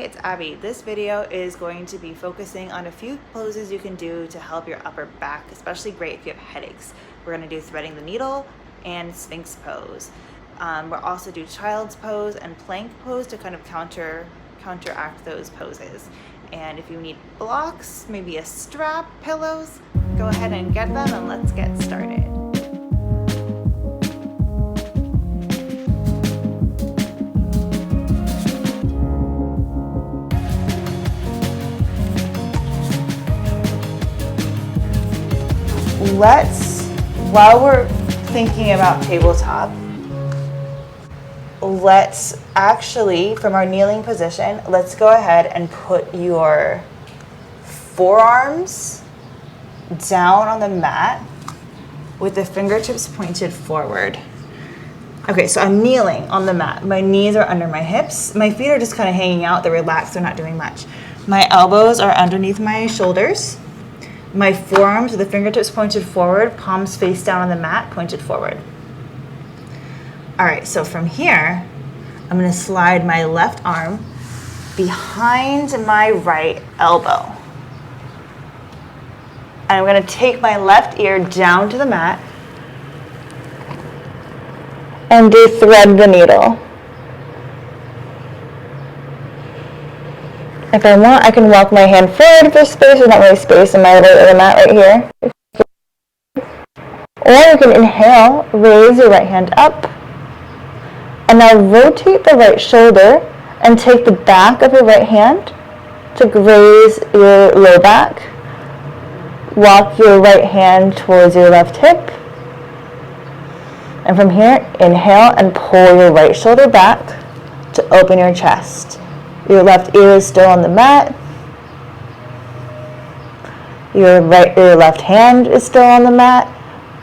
it's Abby. This video is going to be focusing on a few poses you can do to help your upper back, especially great if you have headaches. We're going to do threading the needle and Sphinx pose. We'll also do child's pose and plank pose to kind of counteract those poses. And if you need blocks, maybe a strap, pillows, go ahead and get them and let's get started. While we're thinking about tabletop, let's actually, from our kneeling position, let's go ahead and put your forearms down on the mat with the fingertips pointed forward. Okay, so I'm kneeling on the mat. My knees are under my hips. My feet are just kind of hanging out. They're relaxed. They're not doing much. My elbows are underneath my shoulders. My forearms with the fingertips pointed forward, palms face down on the mat, pointed forward. All right, so from here, I'm gonna slide my left arm behind my right elbow. And I'm gonna take my left ear down to the mat and do thread the needle. If I want, I can walk my hand forward for space. There's not really space in my right of the mat right here. Or you can inhale, raise your right hand up, and now rotate the right shoulder and take the back of your right hand to graze your low back. Walk your right hand towards your left hip. And from here, inhale and pull your right shoulder back to open your chest. Your left ear is still on the mat. Your left hand is still on the mat,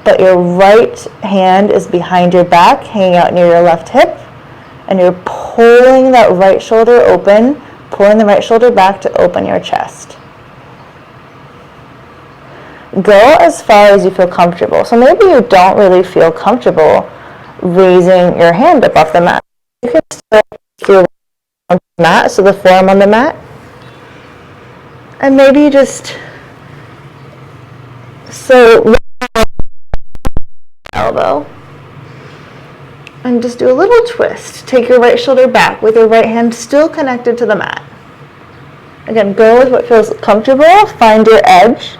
but your right hand is behind your back, hanging out near your left hip, and you're pulling that right shoulder open, pulling the right shoulder back to open your chest. Go as far as you feel comfortable. So maybe you don't really feel comfortable raising your hand up off the mat. You can still feel on the mat, so the forearm on the mat, and maybe just elbow and just do a little twist. Take your right shoulder back with your right hand still connected to the mat. Again, go with what feels comfortable. Find your edge.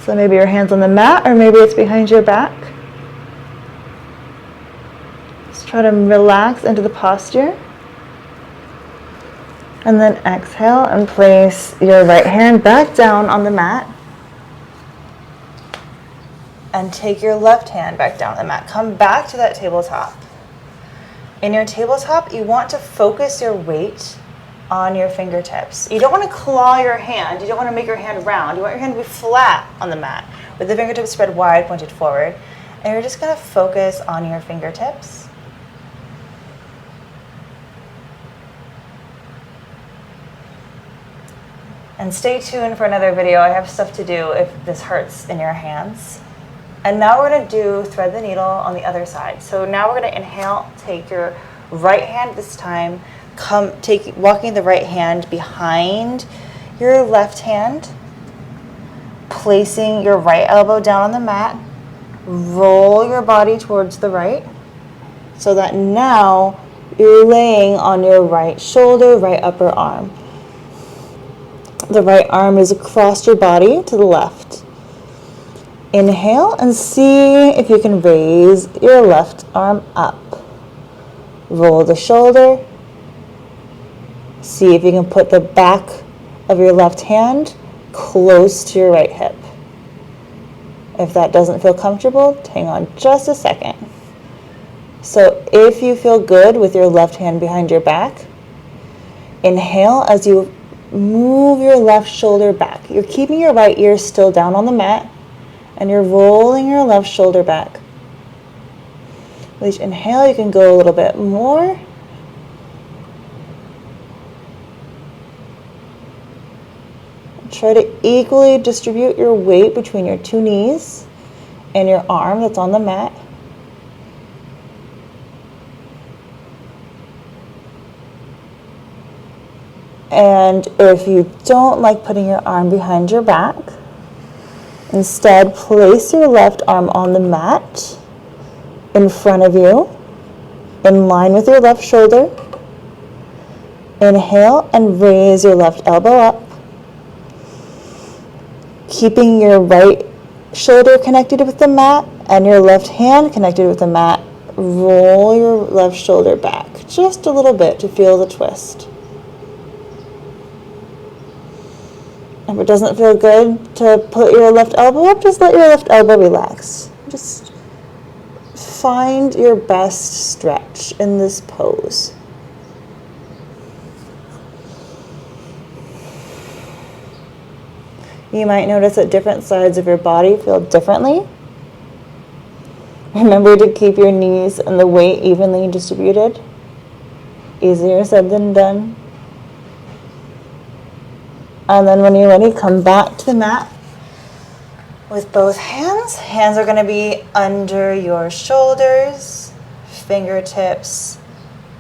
So maybe your hand's on the mat, or maybe it's behind your back. Just try to relax into the posture. And then exhale and place your right hand back down on the mat. And take your left hand back down on the mat. Come back to that tabletop. In your tabletop, you want to focus your weight on your fingertips. You don't want to claw your hand. You don't want to make your hand round. You want your hand to be flat on the mat with the fingertips spread wide, pointed forward. And you're just going to focus on your fingertips. And stay tuned for another video. I have stuff to do if this hurts in your hands. And now we're going to do thread the needle on the other side. So now we're going to inhale, take your right hand this time, walking the right hand behind your left hand, placing your right elbow down on the mat, roll your body towards the right, so that now you're laying on your right shoulder, right upper arm. The right arm is across your body to the left. Inhale and see if you can raise your left arm up. Roll the shoulder. See if you can put the back of your left hand close to your right hip. If that doesn't feel comfortable, hang on just a second. So if you feel good with your left hand behind your back, inhale as you move your left shoulder back. You're keeping your right ear still down on the mat, and you're rolling your left shoulder back. With each inhale, you can go a little bit more. Try to equally distribute your weight between your two knees and your arm that's on the mat. And if you don't like putting your arm behind your back, instead place your left arm on the mat in front of you, in line with your left shoulder. Inhale and raise your left elbow up, keeping your right shoulder connected with the mat and your left hand connected with the mat. Roll your left shoulder back just a little bit to feel the twist. If it doesn't feel good to put your left elbow up, just let your left elbow relax. Just find your best stretch in this pose. You might notice that different sides of your body feel differently. Remember to keep your knees and the weight evenly distributed. Easier said than done. And then when you're ready, come back to the mat with both hands. Hands are going to be under your shoulders. Fingertips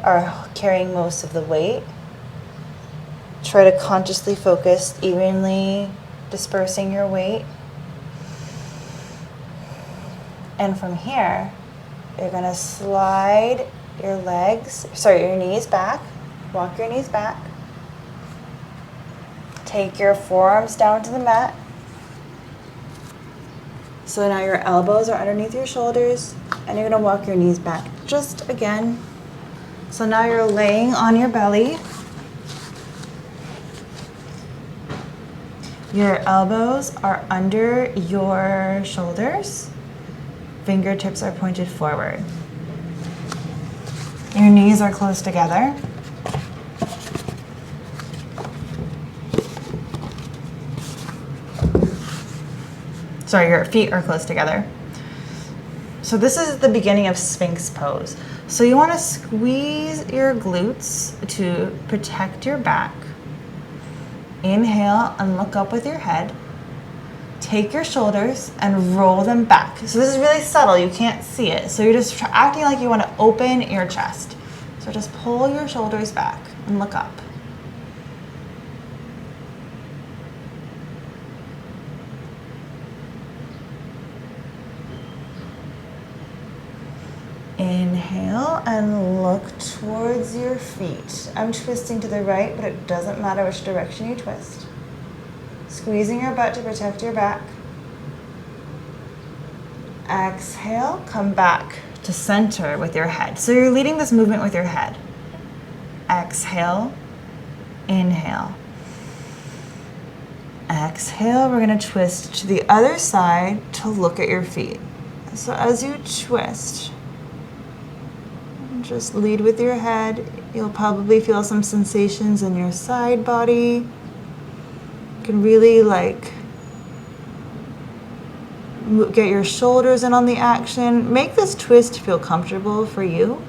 are carrying most of the weight. Try to consciously focus, evenly dispersing your weight. And from here, you're going to slide your knees back. Walk your knees back. Take your forearms down to the mat. So now your elbows are underneath your shoulders, and you're going to walk your knees back just again. So now you're laying on your belly. Your elbows are under your shoulders. Fingertips are pointed forward. Your knees are close together. Sorry, your feet are close together. So this is the beginning of Sphinx pose. So you want to squeeze your glutes to protect your back. Inhale and look up with your head. Take your shoulders and roll them back. So this is really subtle, you can't see it. So you're just acting like you want to open your chest. So just pull your shoulders back and look up. Inhale and look towards your feet. I'm twisting to the right, but it doesn't matter which direction you twist. Squeezing your butt to protect your back. Exhale, come back to center with your head. So you're leading this movement with your head. Exhale, inhale. Exhale, we're going to twist to the other side to look at your feet. So as you twist, just lead with your head. You'll probably feel some sensations in your side body. You can really get your shoulders in on the action. Make this twist feel comfortable for you.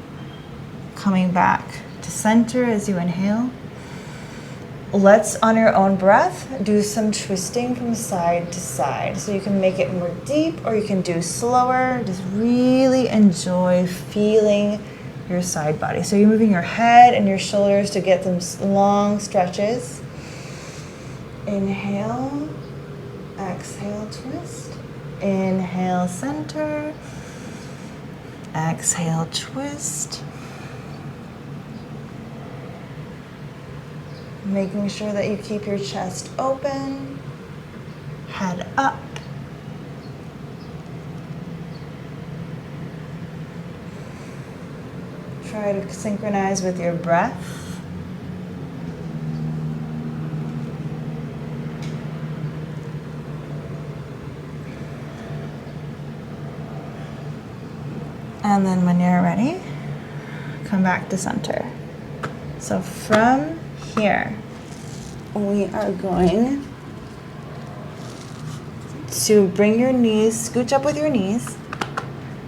Coming back to center as you inhale. Let's, on your own breath, do some twisting from side to side. So you can make it more deep or you can do slower. Just really enjoy feeling your side body. So you're moving your head and your shoulders to get them long stretches. Inhale, exhale, twist. Inhale, center. Exhale, twist. Making sure that you keep your chest open, head up. Try to synchronize with your breath. And then when you're ready, come back to center. So from here, we are going to bring your knees, scooch up with your knees.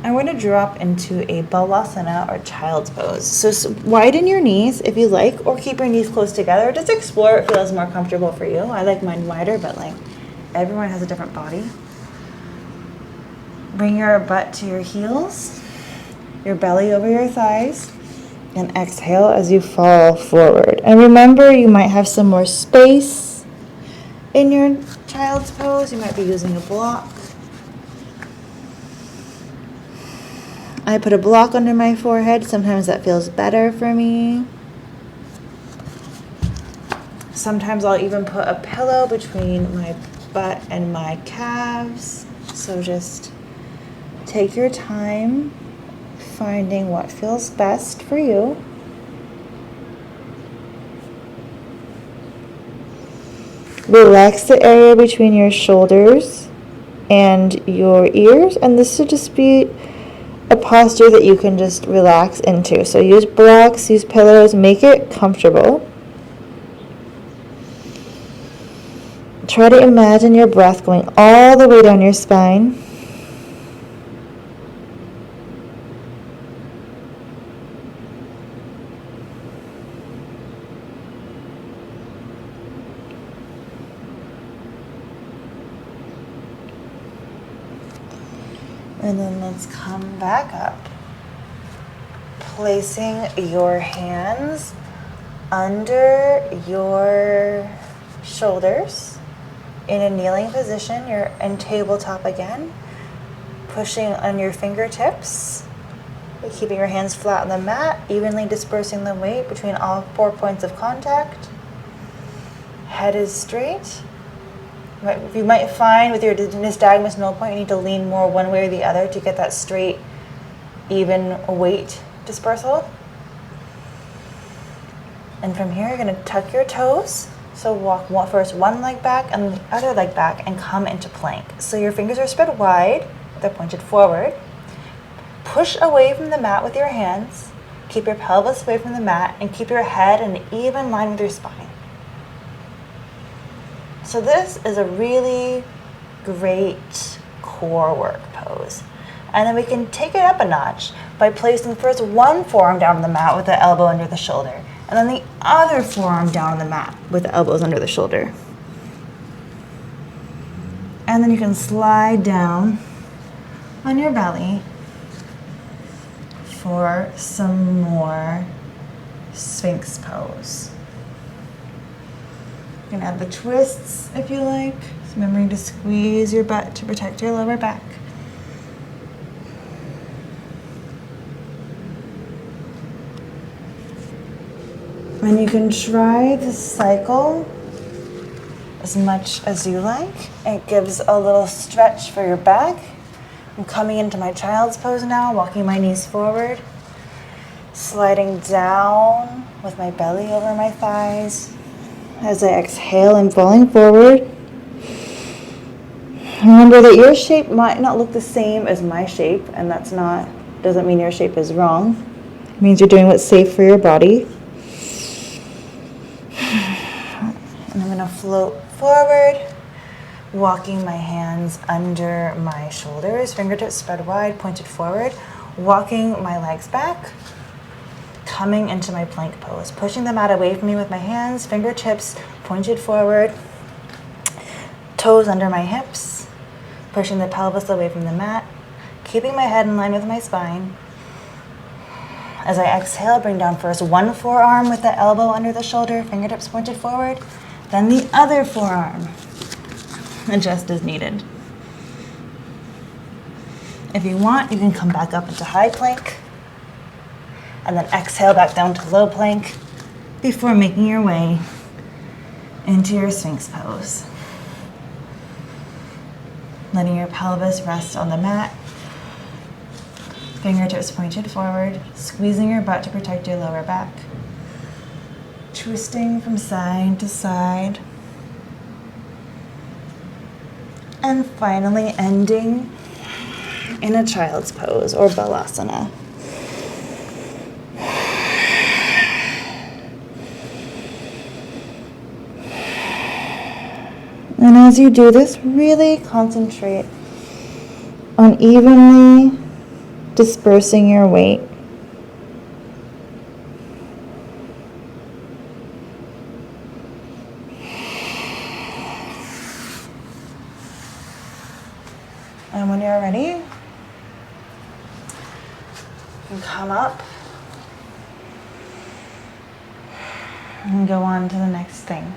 And we're going to drop into a balasana or child's pose. So widen your knees if you like, or keep your knees close together. Just explore what feels more comfortable for you. I like mine wider, but everyone has a different body. Bring your butt to your heels, your belly over your thighs. And exhale as you fall forward. And remember, you might have some more space in your child's pose. You might be using a block. I put a block under my forehead. Sometimes that feels better for me. Sometimes I'll even put a pillow between my butt and my calves. So just take your time finding what feels best for you. Relax the area between your shoulders and your ears, and this should just be a posture that you can just relax into. So use blocks, use pillows, make it comfortable. Try to imagine your breath going all the way down your spine. And then let's come back up, placing your hands under your shoulders in a kneeling position. You're in tabletop again, pushing on your fingertips, keeping your hands flat on the mat, evenly dispersing the weight between all 4 points of contact. Head is straight. You might find with your nystagmus null point, you need to lean more one way or the other to get that straight, even weight dispersal. And from here, you're going to tuck your toes. So walk first one leg back and the other leg back and come into plank. So your fingers are spread wide, they're pointed forward. Push away from the mat with your hands. Keep your pelvis away from the mat and keep your head in an even line with your spine. So this is a really great core work pose. And then we can take it up a notch by placing first one forearm down on the mat with the elbow under the shoulder, and then the other forearm down on the mat with the elbows under the shoulder. And then you can slide down on your belly for some more Sphinx pose. You can add the twists if you like. So remembering to squeeze your butt to protect your lower back. And you can try the cycle as much as you like. It gives a little stretch for your back. I'm coming into my child's pose now, walking my knees forward, sliding down with my belly over my thighs. As I exhale, I'm falling forward. Remember that your shape might not look the same as my shape, and doesn't mean your shape is wrong. It means you're doing what's safe for your body. And I'm going to float forward, walking my hands under my shoulders, fingertips spread wide, pointed forward, walking my legs back, coming into my plank pose, pushing the mat away from me with my hands, fingertips pointed forward, toes under my hips, pushing the pelvis away from the mat, keeping my head in line with my spine. As I exhale, bring down first one forearm with the elbow under the shoulder, fingertips pointed forward, then the other forearm, adjust as needed. If you want, you can come back up into high plank, and then exhale back down to low plank before making your way into your Sphinx pose. Letting your pelvis rest on the mat, fingertips pointed forward, squeezing your butt to protect your lower back, twisting from side to side, and finally ending in a child's pose or balasana. And as you do this, really concentrate on evenly dispersing your weight. And when you're ready, you can come up and go on to the next thing.